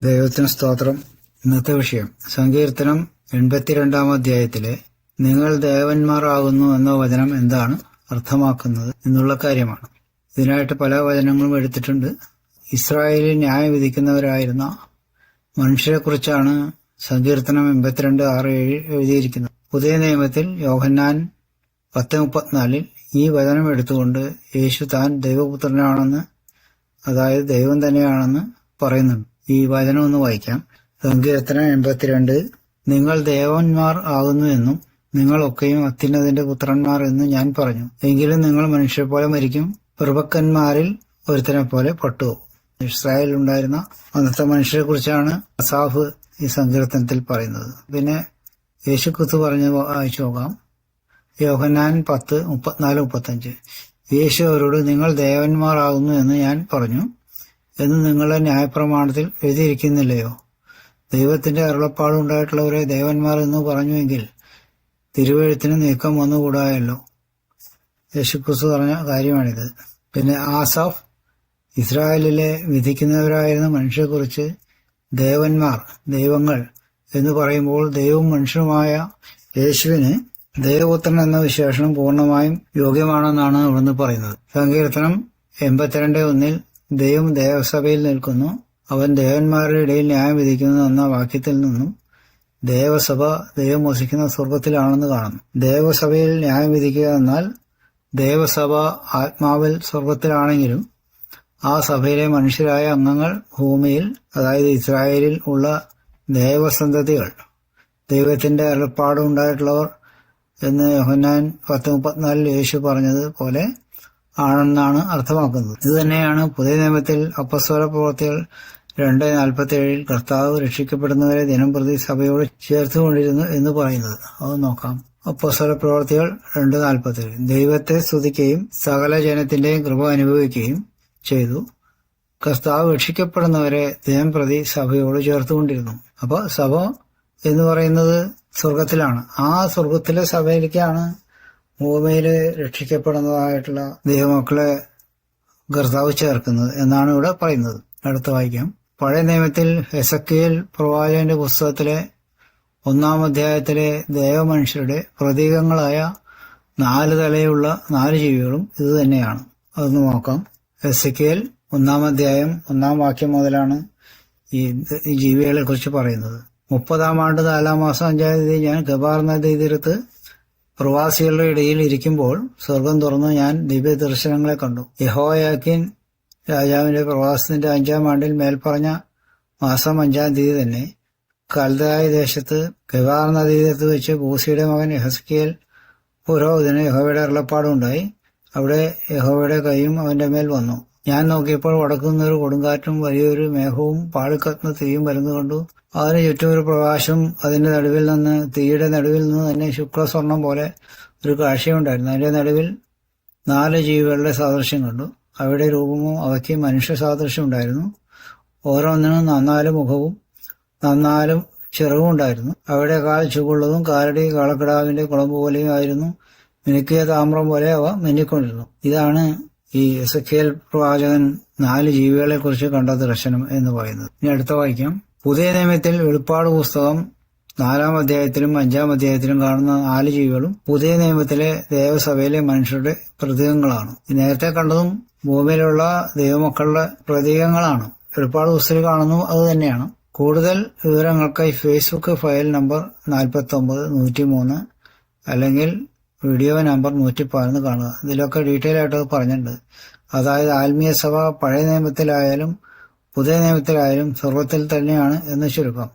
ദൈവത്തിന് സ്തോത്രം. ഇന്നത്തെ വിഷയം സങ്കീർത്തനം 82 അധ്യായത്തിലെ നിങ്ങൾ ദേവന്മാർ ആകുന്നു എന്ന വചനം എന്താണ് അർത്ഥമാക്കുന്നത് എന്നുള്ള കാര്യമാണ്. ഇതിനായിട്ട് പല വചനങ്ങളും എടുത്തിട്ടുണ്ട്. ഇസ്രായേലിൽ ന്യായം വിധിക്കുന്നവരായിരുന്ന മനുഷ്യരെക്കുറിച്ചാണ് സങ്കീർത്തനം 82:6-7 എഴുതിയിരിക്കുന്നത്. പുതിയ നിയമത്തിൽ യോഹന്നാൻ 10:34 ഈ വചനം എടുത്തുകൊണ്ട് യേശു താൻ ദൈവപുത്രനാണെന്ന്, അതായത് ദൈവം തന്നെയാണെന്ന് പറയുന്നുണ്ട്. ഈ വചനം ഒന്ന് വായിക്കാം. സങ്കീർത്തനം 82: നിങ്ങൾ ദേവന്മാർ ആകുന്നു എന്നും നിങ്ങളൊക്കെയും അത്യുന്നതന്റെ പുത്രന്മാർ എന്ന് ഞാൻ പറഞ്ഞു. എങ്കിലും നിങ്ങൾ മനുഷ്യരെ പോലെ മരിക്കും, പ്രഭുക്കന്മാരിൽ ഒരുത്തനെ പോലെ പട്ടുപോകും. ഇസ്രായേലിൽ ഉണ്ടായിരുന്ന അന്നത്തെ മനുഷ്യരെ കുറിച്ചാണ് അസാഫ് ഈ സങ്കീർത്തനത്തിൽ പറയുന്നത്. പിന്നെ യേശുക്രിസ്തു പറഞ്ഞ് വായിച്ചു നോക്കാം. യോഹന്നാൻ 10:34-35. യേശു അവരോട് നിങ്ങൾ ദേവന്മാർ ആകുന്നു എന്ന് ഞാൻ പറഞ്ഞു എന്ന് നിങ്ങളുടെ ന്യായപ്രമാണത്തിൽ എഴുതിയിരിക്കുന്നില്ലയോ? ദൈവത്തിന്റെ അരുളപ്പാടുണ്ടായിട്ടുള്ളവരെ ദേവന്മാർ എന്ന് പറഞ്ഞുവെങ്കിൽ തിരുവെഴുത്തിന് നീക്കം വന്നുകൂടായല്ലോ. യേശുക്രിസ്തു പറഞ്ഞ കാര്യമാണിത്. പിന്നെ ആസാഫ് ഇസ്രായേലിലെ വിധിക്കുന്നവരായിരുന്ന മനുഷ്യരെക്കുറിച്ച് ദേവന്മാർ, ദൈവങ്ങൾ എന്ന് പറയുമ്പോൾ ദൈവവും മനുഷ്യനുമായ യേശുവിന് ദൈവപുത്രൻ എന്ന വിശേഷണം പൂർണ്ണമായും യോഗ്യമാണെന്നാണ് അവിടുന്ന് പറയുന്നത്. സങ്കീർത്തനം 82:1 ദൈവം ദേവസഭയിൽ നിൽക്കുന്നു, അവൻ ദേവന്മാരുടെ ഇടയിൽ ന്യായം വിധിക്കുന്നു എന്ന വാക്യത്തിൽ നിന്നും ദേവസഭ ദൈവം വസിക്കുന്ന സ്വർഗത്തിലാണെന്ന് കാണുന്നു. ദേവസഭയിൽ ന്യായം വിധിക്കുക എന്നാൽ ദേവസഭ ആത്മാവിൽ സ്വർഗത്തിലാണെങ്കിലും ആ സഭയിലെ മനുഷ്യരായ അംഗങ്ങൾ ഭൂമിയിൽ, അതായത് ഇസ്രായേലിൽ ഉള്ള ദേവസന്തതികൾ, ദൈവത്തിന്റെ അരുളപ്പാടുണ്ടായിട്ടുള്ളവർ എന്ന് യോഹന്നാൻ 10:34 യേശു പറഞ്ഞത് പോലെ ആണെന്നാണ് അർത്ഥമാക്കുന്നത്. ഇത് തന്നെയാണ് പുതിയ നിയമത്തിൽ അപ്പസ്തോല പ്രവൃത്തികൾ 2:47 കർത്താവ് രക്ഷിക്കപ്പെടുന്നവരെ ദിനംപ്രതി സഭയോട് ചേർത്തുകൊണ്ടിരുന്നു എന്ന് പറയുന്നത്. അത് നോക്കാം. അപ്പസ്തോല പ്രവൃത്തികൾ 2:47 ദൈവത്തെ സ്തുതിക്കുകയും സകല ജനത്തിന്റെയും കൃപ അനുഭവിക്കുകയും ചെയ്തു. കർത്താവ് രക്ഷിക്കപ്പെടുന്നവരെ ദിനംപ്രതി സഭയോട് ചേർത്തുകൊണ്ടിരുന്നു. അപ്പൊ സഭ എന്ന് പറയുന്നത് സ്വർഗത്തിലാണ്. ആ സ്വർഗത്തിലെ സഭയിലേക്കാണ് ഭൂമിയില് രക്ഷിക്കപ്പെടുന്നതായിട്ടുള്ള ദൈവമക്കളെ കർത്താവ് ചേർക്കുന്നത് എന്നാണ് ഇവിടെ പറയുന്നത്. അടുത്ത വായിക്കാം. പഴയ നിയമത്തിൽ എസെക്കിയേൽ പ്രവാചകന്റെ പുസ്തകത്തിലെ 1 അധ്യായത്തിലെ ദേവമനുഷ്യരുടെ പ്രതീകങ്ങളായ 4 തലയുള്ള 4 ജീവികളും ഇത് തന്നെയാണ്. അതൊന്ന് നോക്കാം. എസെക്കിയേൽ 1 അധ്യായം 1 വാക്യം മുതലാണ് ഈ ജീവികളെ കുറിച്ച് പറയുന്നത്. 30-ാം ആണ്ട് 4-ാം മാസം 5-ാം തീയതി ഞാൻ ഗബാർ നദീ തീരത്ത് പ്രവാസികളുടെ ഇടയിൽ ഇരിക്കുമ്പോൾ സ്വർഗം തുറന്നു ഞാൻ ദിവ്യ ദർശനങ്ങളെ കണ്ടു. യെഹോയാക്കീൻ രാജാവിന്റെ പ്രവാസത്തിന്റെ 5-ാം ആണ്ടിൽ മേൽപ്പറഞ്ഞ മാസം 5-ാം തീയതി തന്നെ കൽദായ ദേശത്ത് ഗബാർ നദീതീരത്ത് വെച്ച് ബൂസിയുടെ മകൻ യെഹെസ്കേൽ പുരോഹിതന് യഹോവയുടെ അരുളപ്പാടുണ്ടായി. അവിടെ യഹോവയുടെ കൈയും അവന്റെ മേൽ വന്നു. ഞാൻ നോക്കിയപ്പോൾ വടക്കുന്നൊരു കൊടുങ്കാറ്റും വലിയൊരു മേഘവും പാളിക്കത്തുന്ന തീയും വരുന്നു കണ്ടു. അതിന് ചുറ്റും ഒരു പ്രകാശം, അതിന്റെ നടുവിൽ നിന്ന്, തീയുടെ നടുവിൽ നിന്ന് തന്നെ ശുക്ലസ്വർണം പോലെ ഒരു കാഴ്ചയുണ്ടായിരുന്നു. അതിന്റെ നടുവിൽ 4 ജീവികളുടെ സാദൃശ്യം കണ്ടു. അവയുടെ രൂപമോ അവയ്ക്ക് മനുഷ്യ സാദൃശ്യം ഉണ്ടായിരുന്നു. ഓരോന്നിനും 4 മുഖവും 4 ചിറകും ഉണ്ടായിരുന്നു. അവയുടെ കാൽ ചുവള്ളതും കാലടി കാളക്കിടാവിന്റെ കുളമ്പ് പോലെയും ആയിരുന്നു. മിനുക്കിയ താമ്രം പോലെ അവ മിന്നിക്കൊണ്ടിരുന്നു. ഇതാണ് ഈ എസെക്കിയേൽ പ്രവാചകൻ 4 ജീവികളെ കുറിച്ച് കണ്ട ദർശനം എന്ന് പറയുന്നത്. ഇനി അടുത്ത വായിക്കാം. പുതിയ നിയമത്തിൽ വെളിപ്പാട് പുസ്തകം 4-ാം അധ്യായത്തിലും 5-ാം അധ്യായത്തിലും കാണുന്ന 4 ജീവികളും പുതിയ നിയമത്തിലെ ദേവസഭയിലെ മനുഷ്യരുടെ പ്രതീകങ്ങളാണ്. നേരത്തെ കണ്ടതും ഭൂമിയിലുള്ള ദൈവമക്കളുടെ പ്രതീകങ്ങളാണ്. വെളിപ്പാട് പുസ്തകത്തിൽ കാണുന്നു അത് തന്നെയാണ്. കൂടുതൽ വിവരങ്ങൾക്കായി ഫേസ്ബുക്ക് ഫയൽ നമ്പർ 49-103 അല്ലെങ്കിൽ വീഡിയോ നമ്പർ 111 കാണുക. ഇതിലൊക്കെ ഡീറ്റെയിൽ ആയിട്ട് പറഞ്ഞിട്ടുണ്ട്. അതായത് ആത്മീയ സഭ പഴയ നിയമത്തിലായാലും പുതിയ നിയമത്തിലായാലും സ്വർഗത്തിൽ തന്നെയാണ് എന്ന് ചുരുക്കം.